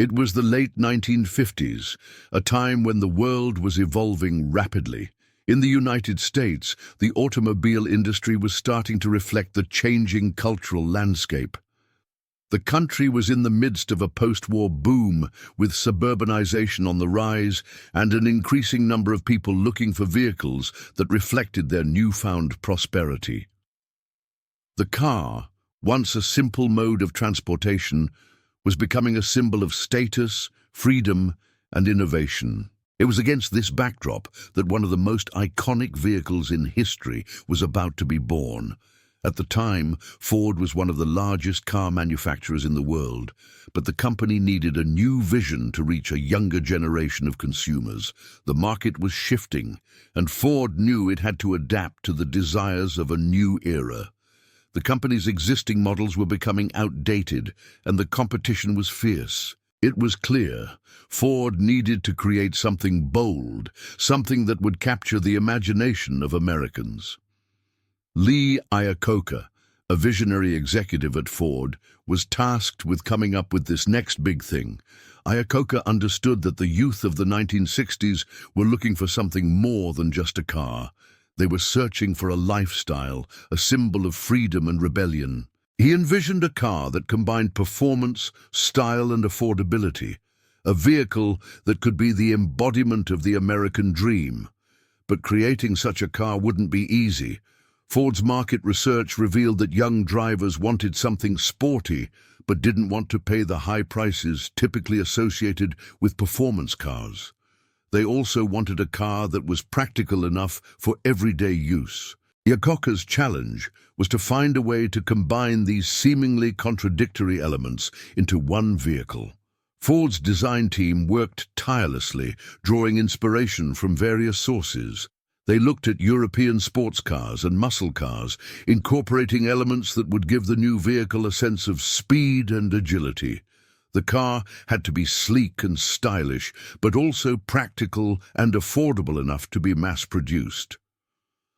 It was the late 1950s, a time when the world was evolving rapidly. In the United States, the automobile industry was starting to reflect the changing cultural landscape. The country was in the midst of a post-war boom, with suburbanization on the rise and an increasing number of people looking for vehicles that reflected their newfound prosperity. The car, once a simple mode of transportation, was becoming a symbol of status, freedom, and innovation. It was against this backdrop that one of the most iconic vehicles in history was about to be born. At the time, Ford was one of the largest car manufacturers in the world, but the company needed a new vision to reach a younger generation of consumers. The market was shifting, and Ford knew it had to adapt to the desires of a new era. The company's existing models were becoming outdated, and the competition was fierce. It was clear Ford needed to create something bold, something that would capture the imagination of Americans. Lee Iacocca, a visionary executive at Ford, was tasked with coming up with this next big thing. Iacocca understood that the youth of the 1960s were looking for something more than just a car. They were searching for a lifestyle, a symbol of freedom and rebellion. He envisioned a car that combined performance, style, and affordability, a vehicle that could be the embodiment of the American dream. But creating such a car wouldn't be easy. Ford's market research revealed that young drivers wanted something sporty, but didn't want to pay the high prices typically associated with performance cars. They also wanted a car that was practical enough for everyday use. Iacocca's challenge was to find a way to combine these seemingly contradictory elements into one vehicle. Ford's design team worked tirelessly, drawing inspiration from various sources. They looked at European sports cars and muscle cars, incorporating elements that would give the new vehicle a sense of speed and agility. The car had to be sleek and stylish, but also practical and affordable enough to be mass-produced.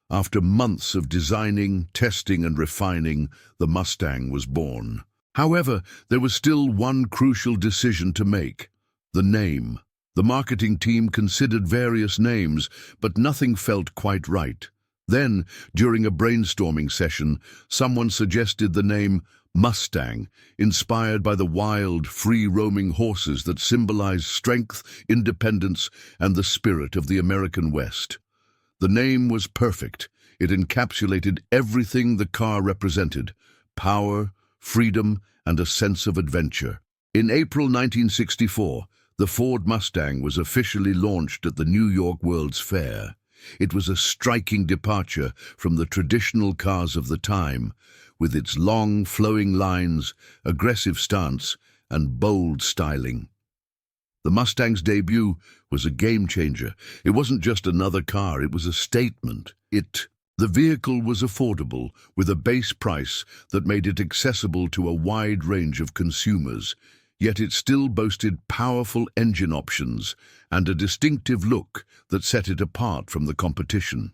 After months of designing, testing, and refining, the Mustang was born. However, there was still one crucial decision to make: the name. The marketing team considered various names, but nothing felt quite right. Then, during a brainstorming session, someone suggested the name Mustang, inspired by the wild, free-roaming horses that symbolize strength, independence, and the spirit of the American West. The name was perfect. It encapsulated everything the car represented: power, freedom, and a sense of adventure. In April 1964, the Ford Mustang was officially launched at the New York World's Fair. It was a striking departure from the traditional cars of the time, with its long, flowing lines, aggressive stance, and bold styling. The Mustang's debut was a game-changer. It wasn't just another car, it was a statement. The vehicle was affordable, with a base price that made it accessible to a wide range of consumers, yet it still boasted powerful engine options and a distinctive look that set it apart from the competition.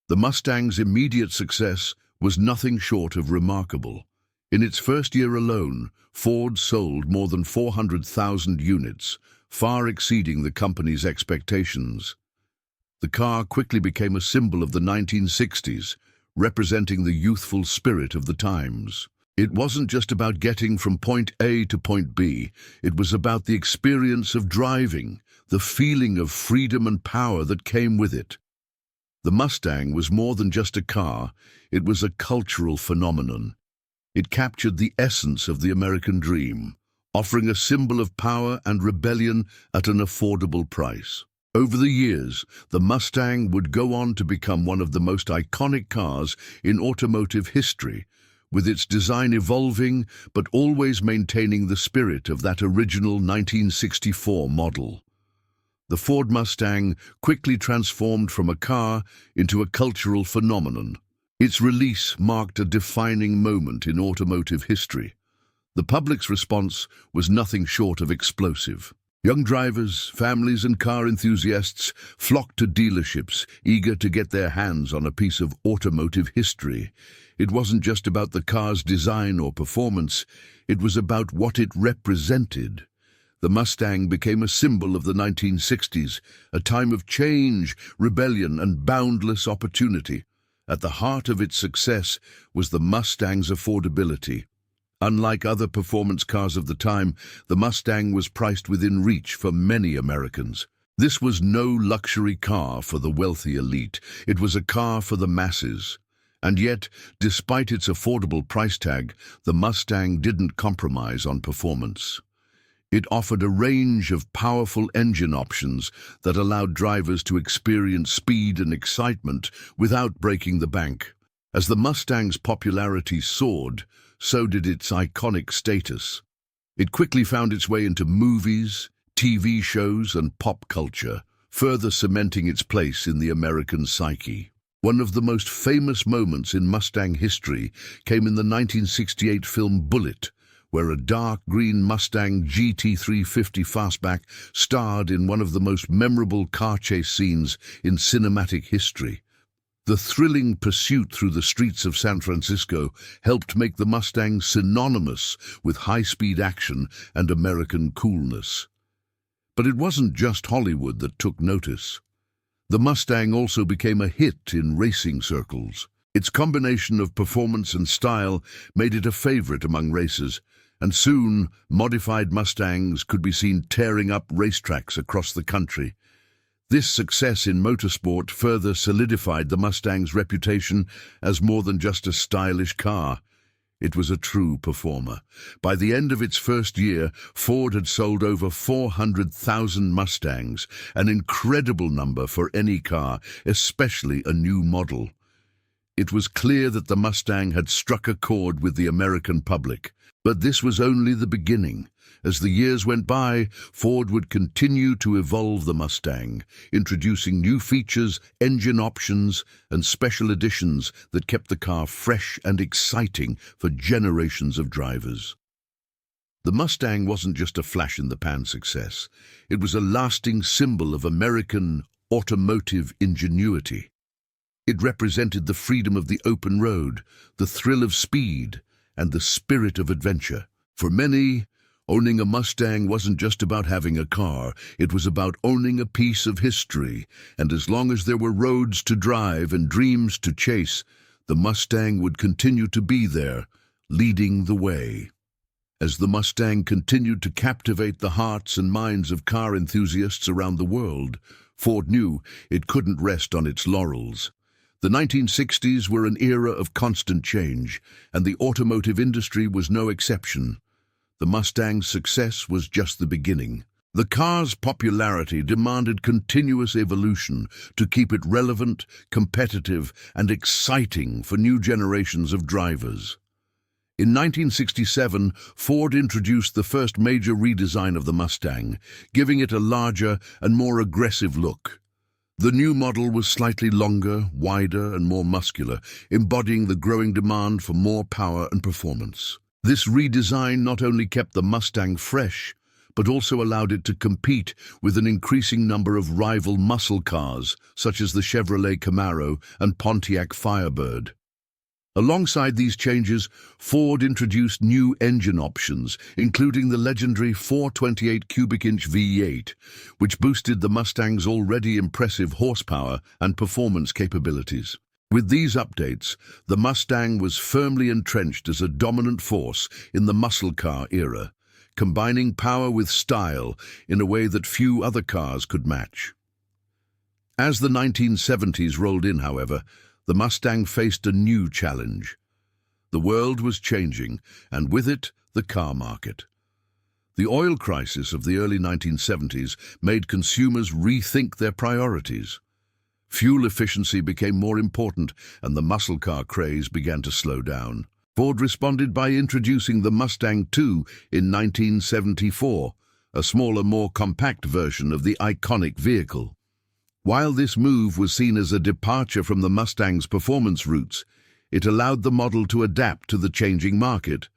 The Mustang's immediate success was nothing short of remarkable. In its first year alone, Ford sold more than 400,000 units, far exceeding the company's expectations. The car quickly became a symbol of the 1960s, representing the youthful spirit of the times. It wasn't just about getting from point A to point B. It was about the experience of driving, the feeling of freedom and power that came with it. The Mustang was more than just a car, it was a cultural phenomenon. It captured the essence of the American dream, offering a symbol of power and rebellion at an affordable price. Over the years, the Mustang would go on to become one of the most iconic cars in automotive history, with its design evolving but always maintaining the spirit of that original 1964 model. The Ford Mustang quickly transformed from a car into a cultural phenomenon. Its release marked a defining moment in automotive history. The public's response was nothing short of explosive. Young drivers, families, and car enthusiasts flocked to dealerships, eager to get their hands on a piece of automotive history. It wasn't just about the car's design or performance, it was about what it represented. The Mustang became a symbol of the 1960s, a time of change, rebellion, and boundless opportunity. At the heart of its success was the Mustang's affordability. Unlike other performance cars of the time, the Mustang was priced within reach for many Americans. This was no luxury car for the wealthy elite. It was a car for the masses. And yet, despite its affordable price tag, the Mustang didn't compromise on performance. It offered a range of powerful engine options that allowed drivers to experience speed and excitement without breaking the bank. As the Mustang's popularity soared, so did its iconic status. It quickly found its way into movies, TV shows, and pop culture, further cementing its place in the American psyche. One of the most famous moments in Mustang history came in the 1968 film Bullitt, where a dark green Mustang GT350 fastback starred in one of the most memorable car chase scenes in cinematic history. The thrilling pursuit through the streets of San Francisco helped make the Mustang synonymous with high-speed action and American coolness. But it wasn't just Hollywood that took notice. The Mustang also became a hit in racing circles. Its combination of performance and style made it a favorite among racers, and soon modified Mustangs could be seen tearing up racetracks across the country. This success in motorsport further solidified the Mustang's reputation as more than just a stylish car. It was a true performer. By the end of its first year, Ford had sold over 400,000 Mustangs, an incredible number for any car, especially a new model. It was clear that the Mustang had struck a chord with the American public. But this was only the beginning. As the years went by, Ford would continue to evolve the Mustang, introducing new features, engine options, and special editions that kept the car fresh and exciting for generations of drivers. The Mustang wasn't just a flash-in-the-pan success. It was a lasting symbol of American automotive ingenuity. It represented the freedom of the open road, the thrill of speed, and the spirit of adventure. For many, owning a Mustang wasn't just about having a car, it was about owning a piece of history, and as long as there were roads to drive and dreams to chase, the Mustang would continue to be there, leading the way. As the Mustang continued to captivate the hearts and minds of car enthusiasts around the world, Ford knew it couldn't rest on its laurels. The 1960s were an era of constant change, and the automotive industry was no exception. The Mustang's success was just the beginning. The car's popularity demanded continuous evolution to keep it relevant, competitive, and exciting for new generations of drivers. In 1967, Ford introduced the first major redesign of the Mustang, giving it a larger and more aggressive look. The new model was slightly longer, wider, and more muscular, embodying the growing demand for more power and performance. This redesign not only kept the Mustang fresh, but also allowed it to compete with an increasing number of rival muscle cars, such as the Chevrolet Camaro and Pontiac Firebird. Alongside these changes, Ford introduced new engine options, including the legendary 428 cubic-inch V8, which boosted the Mustang's already impressive horsepower and performance capabilities. With these updates, the Mustang was firmly entrenched as a dominant force in the muscle car era, combining power with style in a way that few other cars could match. As the 1970s rolled in, however, the Mustang faced a new challenge. The world was changing, and with it, the car market. The oil crisis of the early 1970s made consumers rethink their priorities. Fuel efficiency became more important, and the muscle car craze began to slow down. Ford responded by introducing the Mustang II in 1974, a smaller, more compact version of the iconic vehicle. While this move was seen as a departure from the Mustang's performance roots, it allowed the model to adapt to the changing market,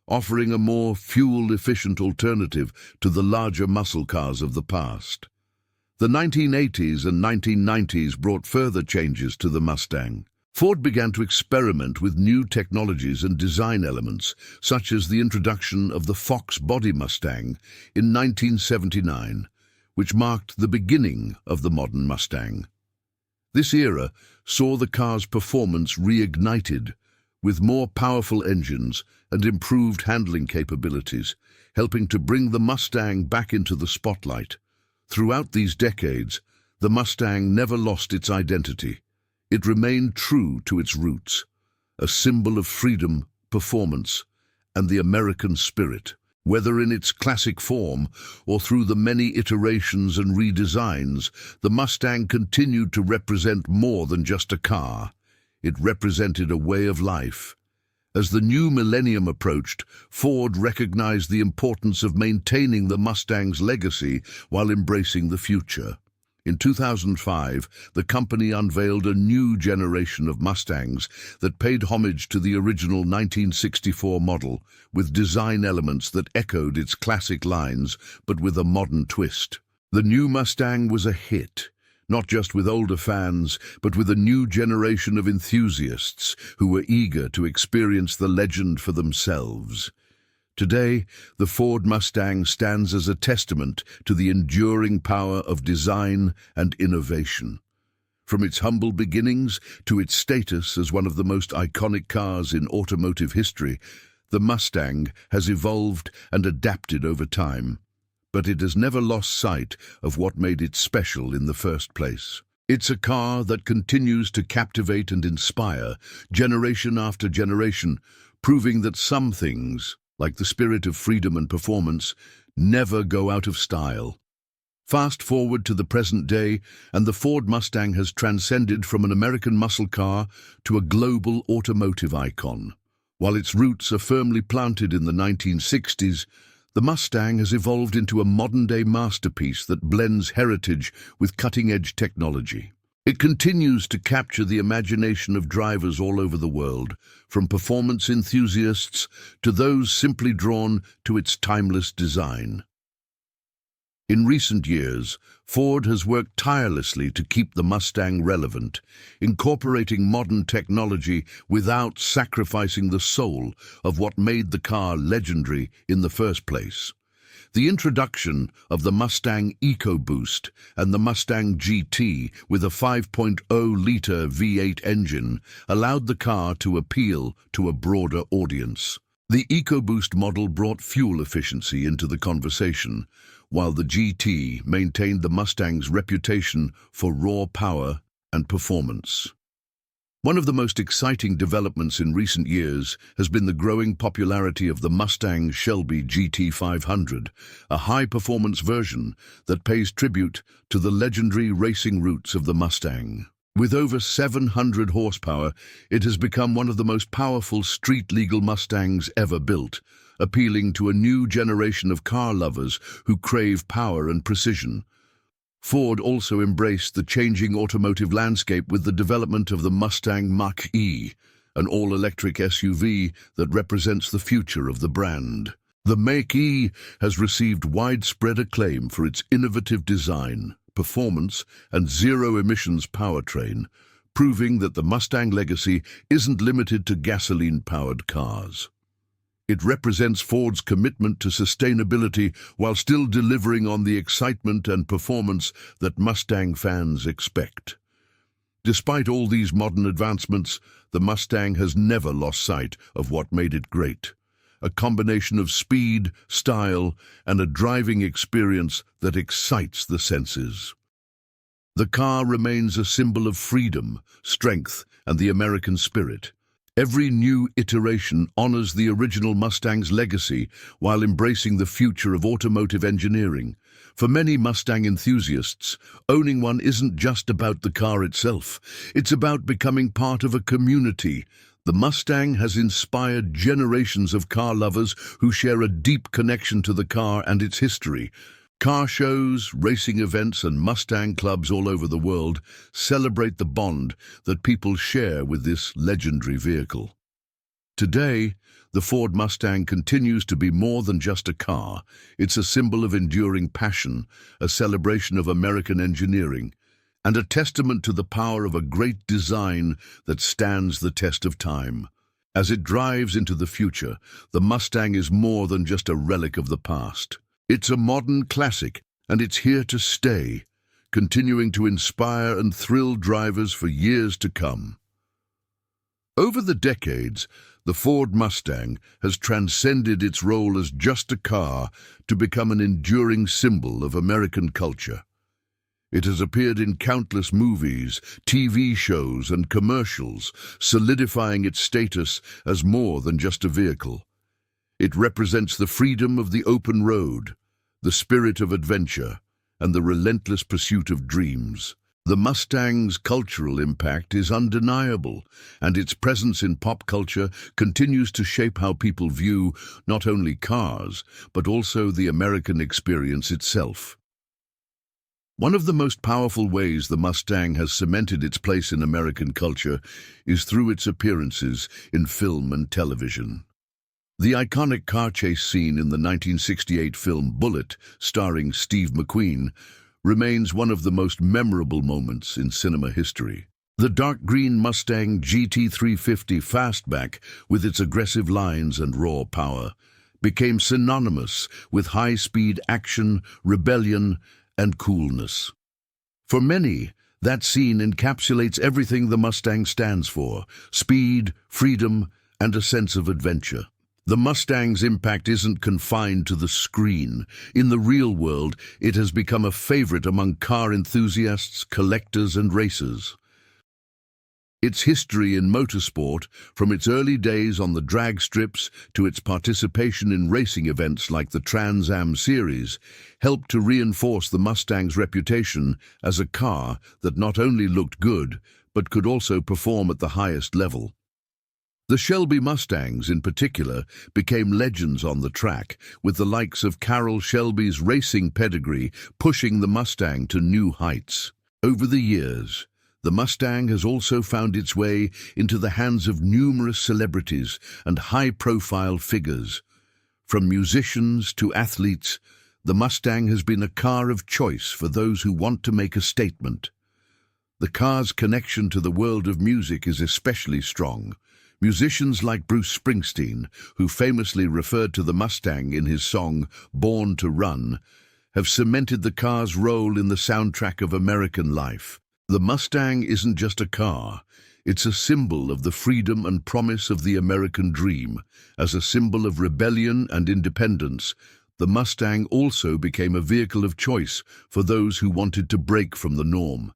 offering a more fuel-efficient alternative to the larger muscle cars of the past. The 1980s and 1990s brought further changes to the Mustang. Ford began to experiment with new technologies and design elements, such as the introduction of the Fox Body Mustang in 1979, which marked the beginning of the modern Mustang. This era saw the car's performance reignited, with more powerful engines and improved handling capabilities, helping to bring the Mustang back into the spotlight. Throughout these decades, the Mustang never lost its identity. It remained true to its roots, a symbol of freedom, performance, and the American spirit. Whether in its classic form or through the many iterations and redesigns, the Mustang continued to represent more than just a car. It represented a way of life. As the new millennium approached, Ford recognized the importance of maintaining the Mustang's legacy while embracing the future. In 2005, the company unveiled a new generation of Mustangs that paid homage to the original 1964 model, with design elements that echoed its classic lines, but with a modern twist. The new Mustang was a hit, not just with older fans, but with a new generation of enthusiasts who were eager to experience the legend for themselves. Today, the Ford Mustang stands as a testament to the enduring power of design and innovation. From its humble beginnings to its status as one of the most iconic cars in automotive history, the Mustang has evolved and adapted over time. But it has never lost sight of what made it special in the first place. It's a car that continues to captivate and inspire generation after generation, proving that some things, like the spirit of freedom and performance, never go out of style. Fast forward to the present day, and the Ford Mustang has transcended from an American muscle car to a global automotive icon. While its roots are firmly planted in the 1960s, the Mustang has evolved into a modern-day masterpiece that blends heritage with cutting-edge technology. It continues to capture the imagination of drivers all over the world, from performance enthusiasts to those simply drawn to its timeless design. In recent years, Ford has worked tirelessly to keep the Mustang relevant, incorporating modern technology without sacrificing the soul of what made the car legendary in the first place. The introduction of the Mustang EcoBoost and the Mustang GT with a 5.0-liter V8 engine allowed the car to appeal to a broader audience. The EcoBoost model brought fuel efficiency into the conversation, while the GT maintained the Mustang's reputation for raw power and performance. One of the most exciting developments in recent years has been the growing popularity of the Mustang Shelby GT500, a high-performance version that pays tribute to the legendary racing roots of the Mustang. With over 700 horsepower, it has become one of the most powerful street-legal Mustangs ever built, appealing to a new generation of car lovers who crave power and precision. Ford also embraced the changing automotive landscape with the development of the Mustang Mach-E, an all-electric SUV that represents the future of the brand. The Mach-E has received widespread acclaim for its innovative design, performance, and zero-emissions powertrain, proving that the Mustang legacy isn't limited to gasoline-powered cars. It represents Ford's commitment to sustainability while still delivering on the excitement and performance that Mustang fans expect. Despite all these modern advancements, the Mustang has never lost sight of what made it great: a combination of speed, style, and a driving experience that excites the senses. The car remains a symbol of freedom, strength, and the American spirit. Every new iteration honors the original Mustang's legacy while embracing the future of automotive engineering. For many Mustang enthusiasts, owning one isn't just about the car itself. It's about becoming part of a community. The Mustang has inspired generations of car lovers who share a deep connection to the car and its history. Car shows, racing events, and Mustang clubs all over the world celebrate the bond that people share with this legendary vehicle. Today, the Ford Mustang continues to be more than just a car. It's a symbol of enduring passion, a celebration of American engineering, and a testament to the power of a great design that stands the test of time. As it drives into the future, the Mustang is more than just a relic of the past. It's a modern classic, and it's here to stay, continuing to inspire and thrill drivers for years to come. Over the decades, the Ford Mustang has transcended its role as just a car to become an enduring symbol of American culture. It has appeared in countless movies, TV shows, and commercials, solidifying its status as more than just a vehicle. It represents the freedom of the open road, the spirit of adventure, and the relentless pursuit of dreams. The Mustang's cultural impact is undeniable, and its presence in pop culture continues to shape how people view not only cars, but also the American experience itself. One of the most powerful ways the Mustang has cemented its place in American culture is through its appearances in film and television. The iconic car chase scene in the 1968 film Bullitt, starring Steve McQueen, remains one of the most memorable moments in cinema history. The dark green Mustang GT350 Fastback, with its aggressive lines and raw power, became synonymous with high-speed action, rebellion, and coolness. For many, that scene encapsulates everything the Mustang stands for: speed, freedom, and a sense of adventure. The Mustang's impact isn't confined to the screen. In the real world, it has become a favorite among car enthusiasts, collectors, and racers. Its history in motorsport, from its early days on the drag strips to its participation in racing events like the Trans Am Series, helped to reinforce the Mustang's reputation as a car that not only looked good, but could also perform at the highest level. The Shelby Mustangs, in particular, became legends on the track, with the likes of Carroll Shelby's racing pedigree pushing the Mustang to new heights. Over the years, the Mustang has also found its way into the hands of numerous celebrities and high-profile figures. From musicians to athletes, the Mustang has been a car of choice for those who want to make a statement. The car's connection to the world of music is especially strong. Musicians like Bruce Springsteen, who famously referred to the Mustang in his song Born to Run, have cemented the car's role in the soundtrack of American life. The Mustang isn't just a car, it's a symbol of the freedom and promise of the American dream. As a symbol of rebellion and independence, the Mustang also became a vehicle of choice for those who wanted to break from the norm.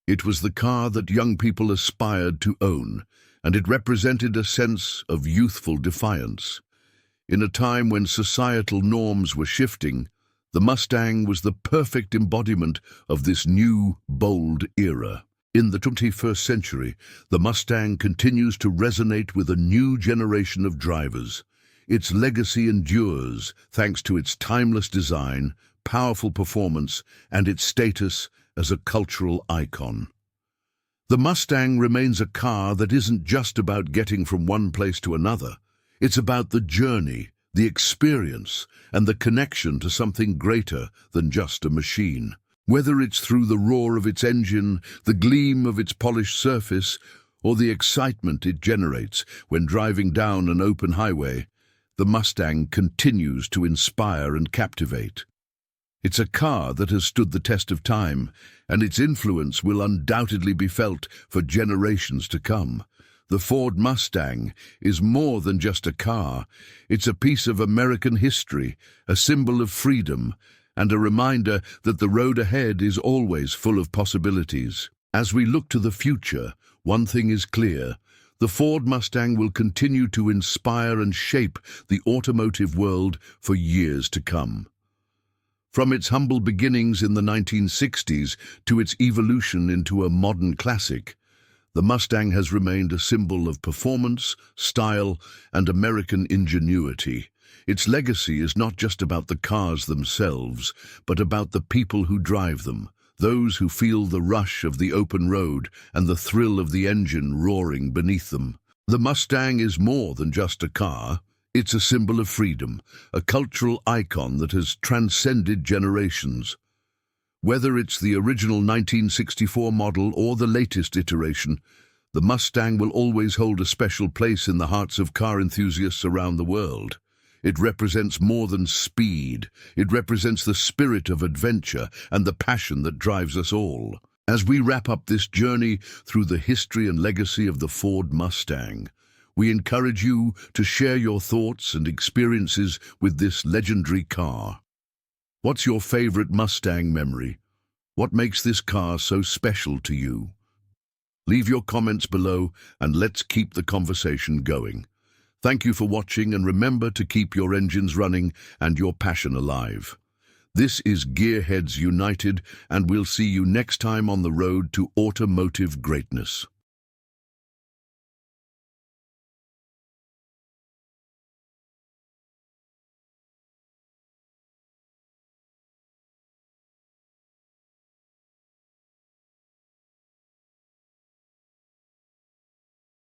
It was the car that young people aspired to own, and it represented a sense of youthful defiance. In a time when societal norms were shifting, the Mustang was the perfect embodiment of this new, bold era. In the 21st century, the Mustang continues to resonate with a new generation of drivers. Its legacy endures thanks to its timeless design, powerful performance, and its status as a cultural icon. The Mustang remains a car that isn't just about getting from one place to another. It's about the journey, the experience, and the connection to something greater than just a machine. Whether it's through the roar of its engine, the gleam of its polished surface, or the excitement it generates when driving down an open highway, the Mustang continues to inspire and captivate. It's a car that has stood the test of time, and its influence will undoubtedly be felt for generations to come. The Ford Mustang is more than just a car. It's a piece of American history, a symbol of freedom, and a reminder that the road ahead is always full of possibilities. As we look to the future, one thing is clear: the Ford Mustang will continue to inspire and shape the automotive world for years to come. From its humble beginnings in the 1960s to its evolution into a modern classic, the Mustang has remained a symbol of performance, style, and American ingenuity. Its legacy is not just about the cars themselves, but about the people who drive them, those who feel the rush of the open road and the thrill of the engine roaring beneath them. The Mustang is more than just a car. It's a symbol of freedom, a cultural icon that has transcended generations. Whether it's the original 1964 model or the latest iteration, the Mustang will always hold a special place in the hearts of car enthusiasts around the world. It represents more than speed. It represents the spirit of adventure and the passion that drives us all. As we wrap up this journey through the history and legacy of the Ford Mustang, we encourage you to share your thoughts and experiences with this legendary car. What's your favorite Mustang memory? What makes this car so special to you? Leave your comments below and let's keep the conversation going. Thank you for watching, and remember to keep your engines running and your passion alive. This is Gearheads United, and we'll see you next time on the road to automotive greatness.